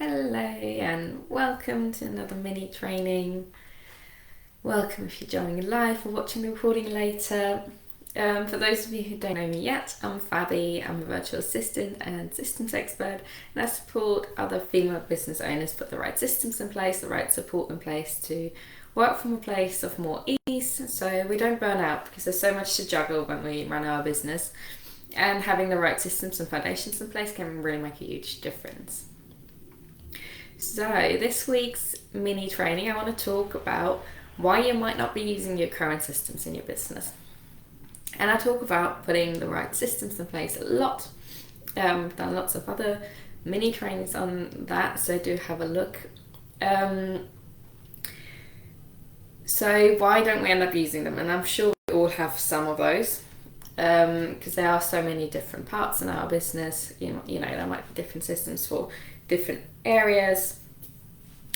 Hello and welcome to another mini training. Welcome if you're joining live or watching the recording later. For those of you who don't know me yet, I'm Fabi. I'm a virtual assistant and systems expert, and I support other female business owners put the right systems in place, the right support in place to work from a place of more ease so we don't burn out, because there's so much to juggle when we run our business, and having the right systems and foundations in place can really make a huge difference. So this week's mini training, I want to talk about why you might not be using your current systems in your business. And I talk about putting the right systems in place a lot. I've done lots of other mini trainings on that, so do have a look. So why don't we end up using them? And I'm sure we all have some of those, because there are so many different parts in our business. You know, there might be different systems for different areas,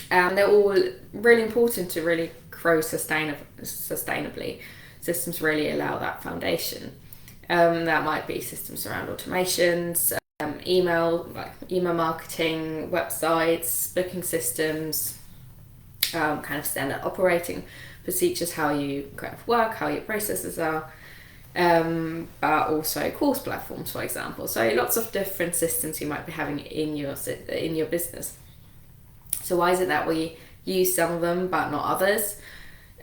and they're all really important to really grow sustainably. Systems really allow that foundation. That might be systems around automations, email marketing, websites, booking systems, kind of standard operating procedures, how you kind of work, how your processes are, but also course platforms, for example. So lots of different systems you might be having in your business. So why is it that we use some of them but not others?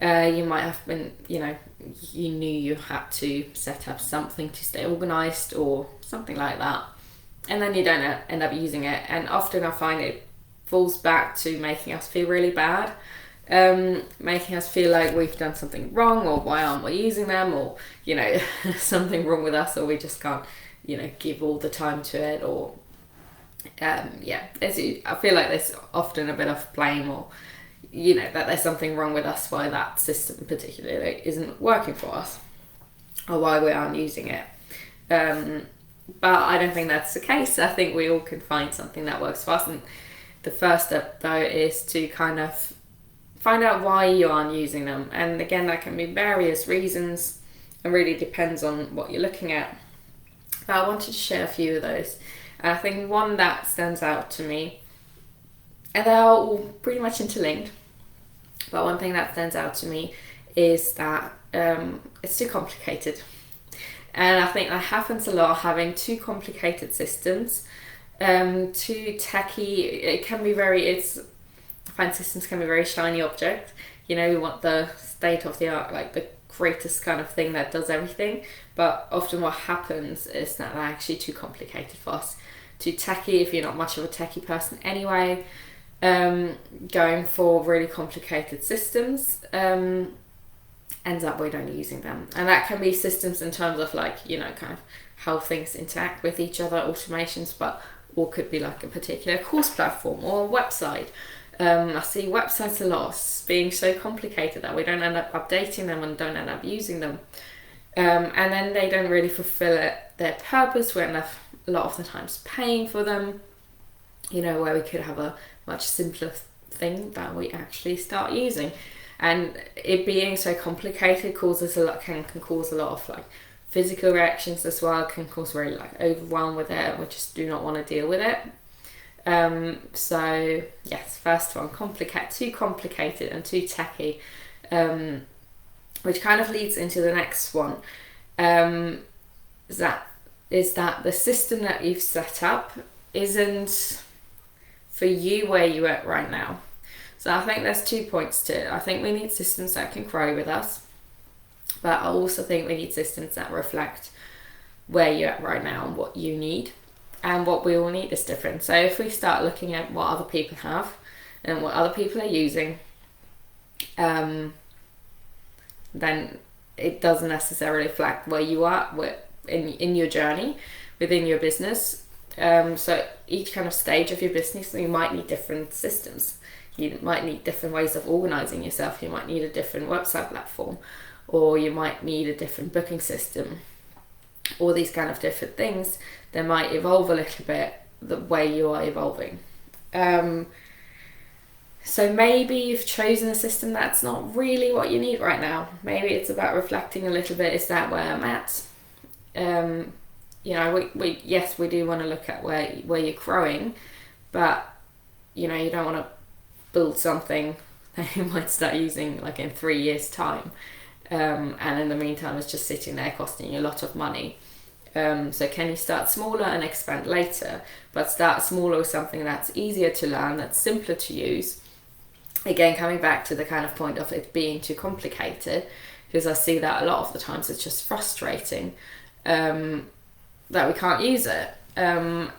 You might have been, you knew you had to set up something to stay organized or something like that, and then you don't end up using it. And often I find it falls back to making us feel really bad, making us feel like we've done something wrong, or why aren't we using them, or something wrong with us, or we just can't give all the time to it, or I feel like there's often a bit of blame, or that there's something wrong with us, why that system particularly isn't working for us, or why we aren't using it. But I don't think that's the case. I think we all can find something that works for us, and the first step though is to kind of find out why you aren't using them. And again, that can be various reasons. It really depends on what you're looking at. But I wanted to share a few of those. And I think one that stands out to me, and they're all pretty much interlinked, but one thing that stands out to me is that it's too complicated. And I think that happens a lot, having too complicated systems, too techy. It can be I find systems can be very shiny object. We want the state of the art, like the greatest kind of thing that does everything. But often what happens is that they're actually too complicated for us, too techy if you're not much of a techie person anyway. Going for really complicated systems ends up we don't using them. And that can be systems in terms of kind of how things interact with each other, automations, or could be like a particular course platform or a website. I see websites a lot being so complicated that we don't end up updating them and don't end up using them. And then they don't really fulfill their purpose. We end up a lot of the times paying for them, where we could have a much simpler thing that we actually start using. And it being so complicated can cause a lot of physical reactions as well, can cause really overwhelm with it. We just do not want to deal with it. So yes, first one, too complicated and too techy, which kind of leads into the next one. Is that the system that you've set up isn't for you where you're at right now. So I think there's 2 points to it. I think we need systems that can grow with us, but I also think we need systems that reflect where you're at right now and what you need. And what we all need is different. So if we start looking at what other people have and what other people are using, then it doesn't necessarily reflect where you are in your journey within your business. So each kind of stage of your business, you might need different systems. You might need different ways of organizing yourself. You might need a different website platform, or you might need a different booking system. All these kind of different things, they might evolve a little bit the way you are evolving. So maybe you've chosen a system that's not really what you need right now. Maybe it's about reflecting a little bit, is that where I'm at? We do want to look at where you're growing, but you don't want to build something that you might start using like in 3 years time, and in the meantime it's just sitting there costing you a lot of money. So can you start smaller and expand later, but start smaller with something that's easier to learn, that's simpler to use. Again, coming back to the kind of point of it being too complicated, because I see that a lot of the times it's just frustrating that we can't use it. And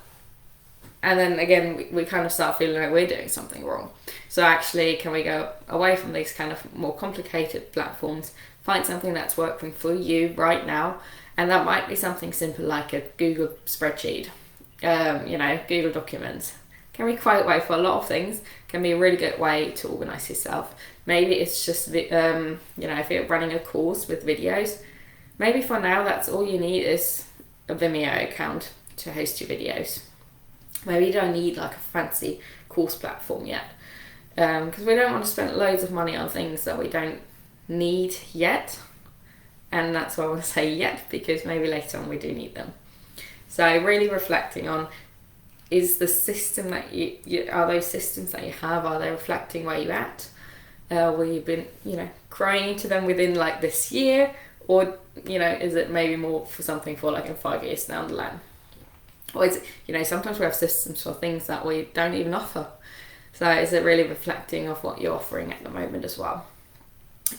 then again, we kind of start feeling like we're doing something wrong. So actually, can we go away from these kind of more complicated platforms, find something that's working for you right now? And that might be something simple like a Google spreadsheet, Google Documents. Can be quite a way for a lot of things, can be a really good way to organise yourself. Maybe it's just, if you're running a course with videos, maybe for now that's all you need is a Vimeo account to host your videos. Maybe you don't need like a fancy course platform yet, because we don't want to spend loads of money on things that we don't need yet. And that's why I want to say yet, because maybe later on we do need them. So really reflecting on, is the system that are those systems that you have, are they reflecting where you're at? Will you been, growing into them within like this year? Or, is it maybe more for something for like in 5 years down the line? Or is it, sometimes we have systems for things that we don't even offer. So is it really reflecting of what you're offering at the moment as well?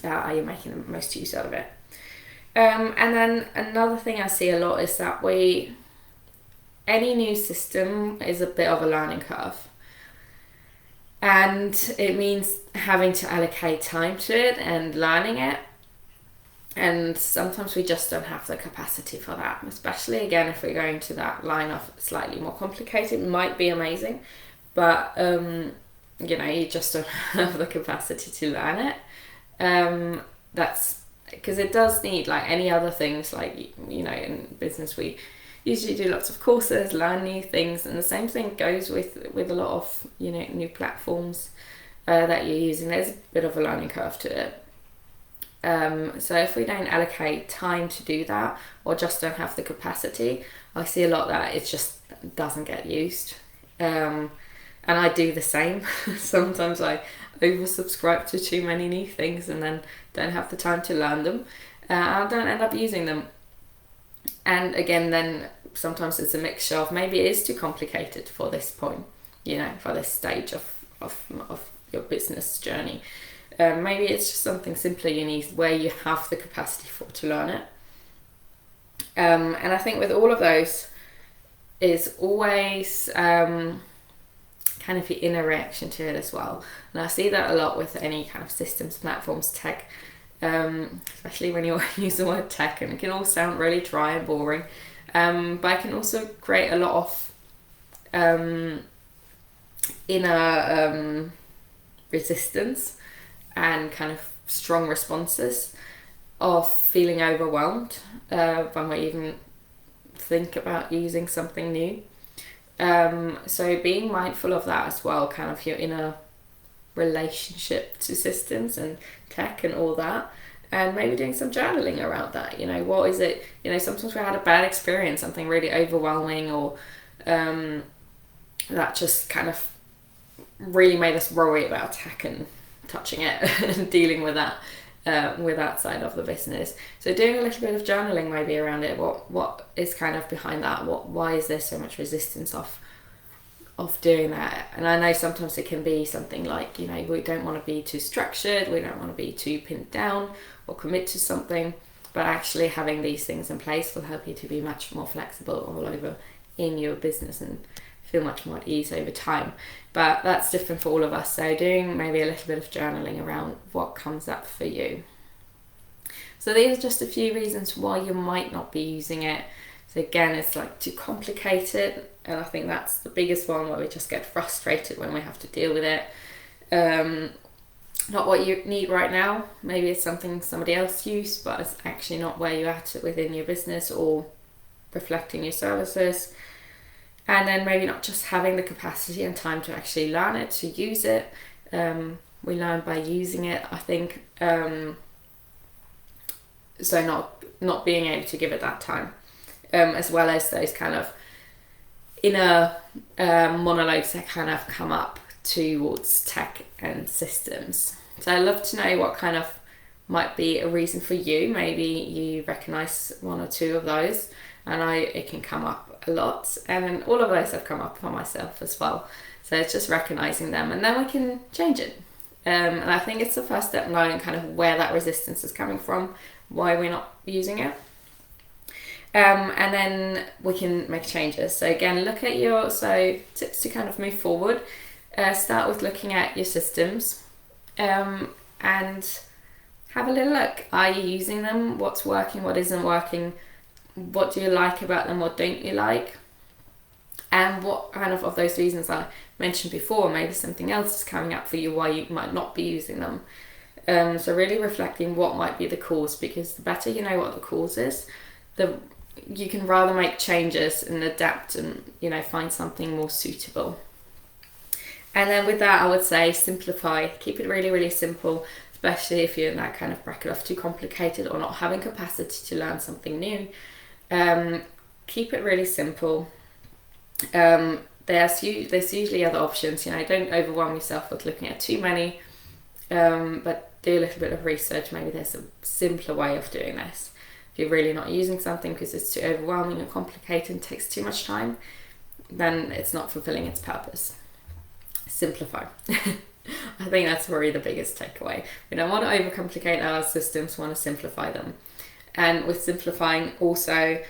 Are you making the most use out of it? And then another thing I see a lot is that any new system is a bit of a learning curve. And it means having to allocate time to it and learning it. And sometimes we just don't have the capacity for that, especially again if we're going to that line of slightly more complicated. It might be amazing, but you just don't have the capacity to learn it. That's because it does need, like any other things, like in business we usually do lots of courses, learn new things, and the same thing goes with a lot of new platforms that you're using. There's a bit of a learning curve to it. So if we don't allocate time to do that, or just don't have the capacity, I see a lot that it just doesn't get used. And I do the same. Sometimes I oversubscribe to too many new things and then don't have the time to learn them. I don't end up using them. And again, then sometimes it's a mixture of maybe it is too complicated for this point, for this stage of your business journey. Maybe it's just something simpler you need where you have the capacity to learn it. And I think with all of those is always kind of your inner reaction to it as well. And I see that a lot with any kind of systems, platforms, tech, especially when you use the word tech, and it can all sound really dry and boring. But it can also create a lot of inner resistance and kind of strong responses of feeling overwhelmed when we even think about using something new. So being mindful of that as well, kind of your inner relationship to systems and tech and all that, and maybe doing some journaling around that. What is it, sometimes we had a bad experience, something really overwhelming, or that just kind of really made us worry about tech and touching it and dealing with that side of the business. So doing a little bit of journaling maybe around it, what is kind of behind that, why is there so much resistance of doing that? And I know sometimes it can be something like, we don't want to be too structured, we don't want to be too pinned down or commit to something, but actually having these things in place will help you to be much more flexible all over in your business and feel much more at ease over time. But that's different for all of us, so doing maybe a little bit of journaling around what comes up for you. So these are just a few reasons why you might not be using it. So again, it's like too complicated, and I think that's the biggest one, where we just get frustrated when we have to deal with it. Not what you need right now. Maybe it's something somebody else used, but it's actually not where you're at within your business or reflecting your services. And then maybe not just having the capacity and time to actually learn it, to use it. We learn by using it, I think. So not being able to give it that time, as well as those kind of inner monologues that kind of come up towards tech and systems. So I'd love to know what kind of might be a reason for you. Maybe you recognise one or two of those, and it can come up a lot, and then all of those have come up for myself as well. So it's just recognising them, and then we can change it. And I think it's the first step, knowing kind of where that resistance is coming from, why we're not using it. And then we can make changes. So again, look at tips to kind of move forward. Start with looking at your systems, and have a little look. Are you using them? What's working? What isn't working? What do you like about them? What don't you like? And what kind of those reasons I mentioned before, maybe something else is coming up for you why you might not be using them. So really reflecting what might be the cause, because the better you know what the cause is, you can rather make changes and adapt and, find something more suitable. And then with that, I would say simplify. Keep it really, really simple, especially if you're in that kind of bracket of too complicated or not having capacity to learn something new. Keep it really simple. There's usually other options. Don't overwhelm yourself with looking at too many, but do a little bit of research. Maybe there's a simpler way of doing this. If you're really not using something because it's too overwhelming and complicated and takes too much time, then it's not fulfilling its purpose. Simplify. I think that's really the biggest takeaway. We don't want to overcomplicate our systems, we want to simplify them. And with simplifying, also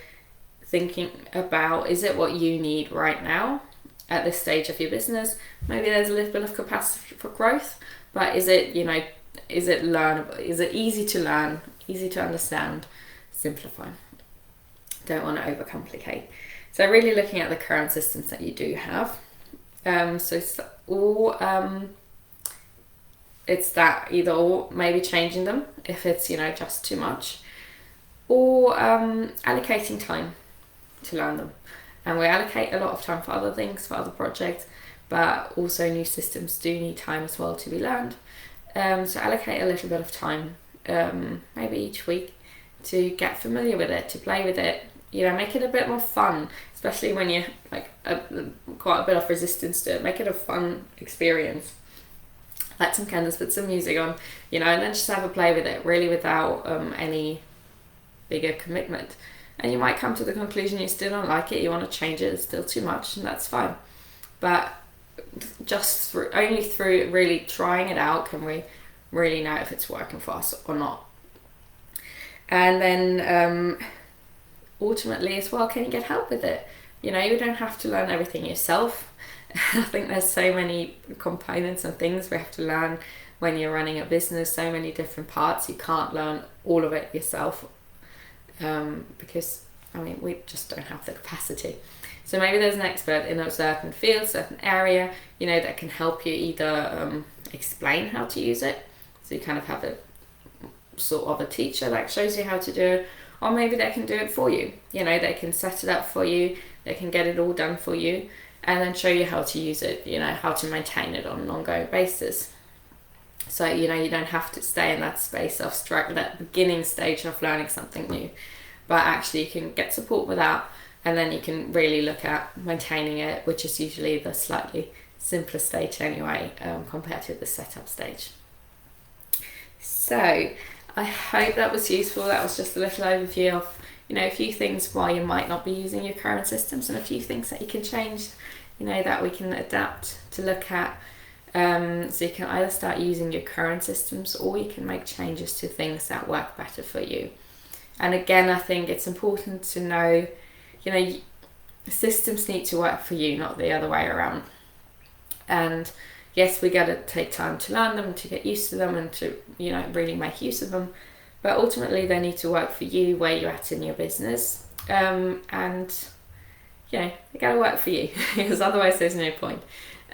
thinking about, is it what you need right now at this stage of your business? Maybe there's a little bit of capacity for growth, but is it learnable? Is it easy to learn, easy to understand? Simplify. Don't want to overcomplicate. So really looking at the current systems that you do have. It's that either or, maybe changing them if it's just too much, or allocating time to learn them. And we allocate a lot of time for other things, for other projects, but also new systems do need time as well to be learned. So allocate a little bit of time, maybe each week, to get familiar with it, to play with it. Make it a bit more fun, especially when you quite a bit of resistance to it. Make it a fun experience. Light some candles, put some music on, and then just have a play with it, really without any bigger commitment. And you might come to the conclusion you still don't like it, you want to change it, it's still too much, and that's fine. But just only through really trying it out can we really know if it's working for us or not. And then ultimately as well, can you get help with it? You don't have to learn everything yourself. I think there's so many components and things we have to learn when you're running a business, so many different parts. You can't learn all of it yourself, because we just don't have the capacity. So maybe there's an expert in a certain field, certain area, that can help you either explain how to use it, so you kind of have a sort of a teacher that shows you how to do it, or maybe they can do it for you. They can set it up for you, they can get it all done for you, and then show you how to use it, how to maintain it on an ongoing basis. So, you don't have to stay in that space of that beginning stage of learning something new, but actually you can get support with that, and then you can really look at maintaining it, which is usually the slightly simpler stage anyway, compared to the setup stage. So I hope that was useful. That was just a little overview of, a few things why you might not be using your current systems, and a few things that you can change, that we can adapt to look at. So you can either start using your current systems, or you can make changes to things that work better for you. And again, I think it's important to know, systems need to work for you, not the other way around. And yes, we got to take time to learn them, to get used to them, and to, really make use of them. But ultimately, they need to work for you where you're at in your business. And, they got to work for you, because otherwise there's no point.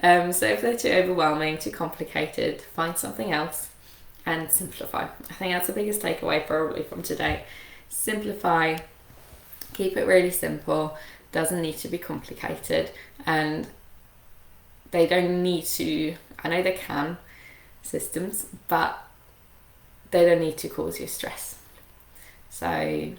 So if they're too overwhelming, too complicated, find something else and simplify. I think that's the biggest takeaway probably from today. Simplify, keep it really simple, doesn't need to be complicated, and they don't need to, I know they can, systems, but they don't need to cause you stress. So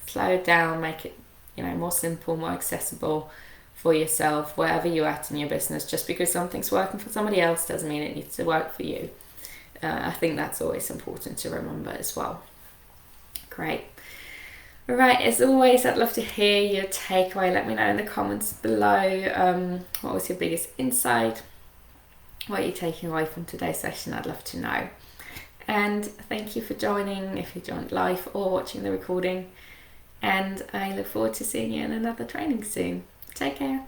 slow it down, make it, more simple, more accessible, for yourself, wherever you're at in your business. Just because something's working for somebody else doesn't mean it needs to work for you. I think that's always important to remember as well. Great. All right, as always, I'd love to hear your takeaway. Let me know in the comments below. What was your biggest insight? What are you taking away from today's session? I'd love to know. And thank you for joining, if you joined live or watching the recording. And I look forward to seeing you in another training soon. Take care.